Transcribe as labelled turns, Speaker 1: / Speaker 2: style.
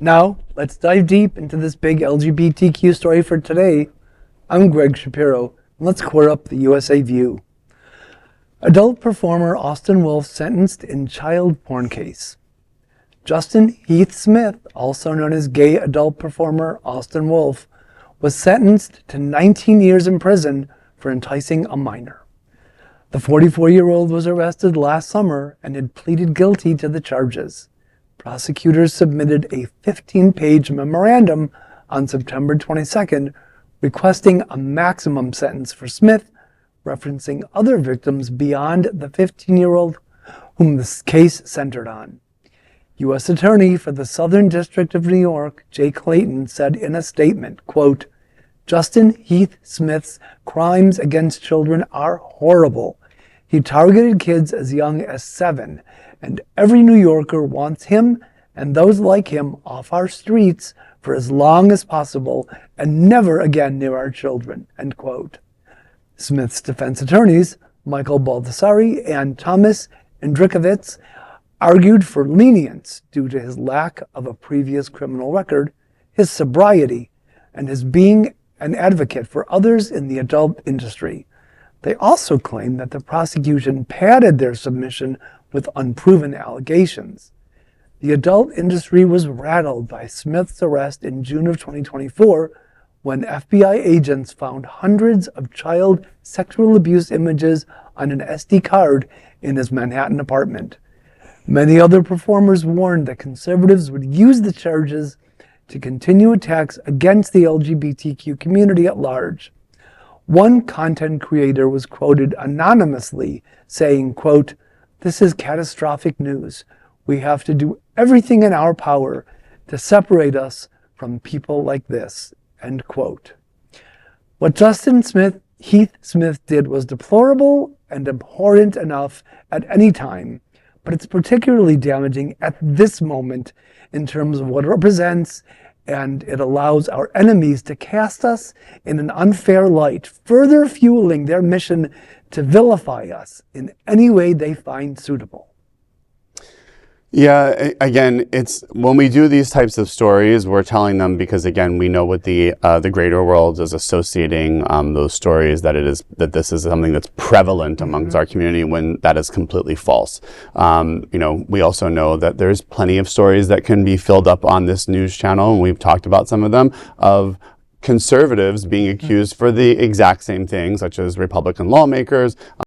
Speaker 1: Now, let's dive deep into this big LGBTQ story for today. I'm Greg Shapiro, and let's core up the USA View. Adult performer Austin Wolf sentenced in child porn case. Justin Heath Smith, also known as gay adult performer Austin Wolf, was sentenced to 19 years in prison for enticing a minor. The 44-year-old was arrested last summer and had pleaded guilty to the charges. Prosecutors submitted a 15-page memorandum on September 22nd requesting a maximum sentence for Smith, referencing other victims beyond the 15-year-old whom this case centered on. U.S. Attorney for the Southern District of New York, J. Clayton, said in a statement, quote, "Justin Heath Smith's crimes against children are horrible. He targeted kids as young as 7, and every New Yorker wants him and those like him off our streets for as long as possible and never again near our children," end quote. Smith's defense attorneys, Michael Baldassare and Thomas Andrykovitz, argued for lenience due to his lack of a previous criminal record, his sobriety, and his being an advocate for others in the adult industry. They also claimed that the prosecution padded their submission with unproven allegations. The adult industry was rattled by Smith's arrest in June of 2024 when FBI agents found hundreds of child sexual abuse images on an SD card in his Manhattan apartment. Many other performers warned that conservatives would use the charges to continue attacks against the LGBTQ community at large. One content creator was quoted anonymously saying, quote, "This is catastrophic news. We have to do everything in our power to separate us from people like this," end quote. What Justin Heath Smith did was deplorable and abhorrent enough at any time, but it's particularly damaging at this moment in terms of what it represents, and it allows our enemies to cast us in an unfair light, further fueling their mission to vilify us in any way they find suitable.
Speaker 2: Yeah, again, it's when we do these types of stories, we're telling them because, again, we know what the greater world is associating those stories that this is something that's prevalent amongst our community when that is completely false. We also know that there's plenty of stories that can be filled up on this news channel, and we've talked about some of them, of conservatives being accused for the exact same thing, such as Republican lawmakers,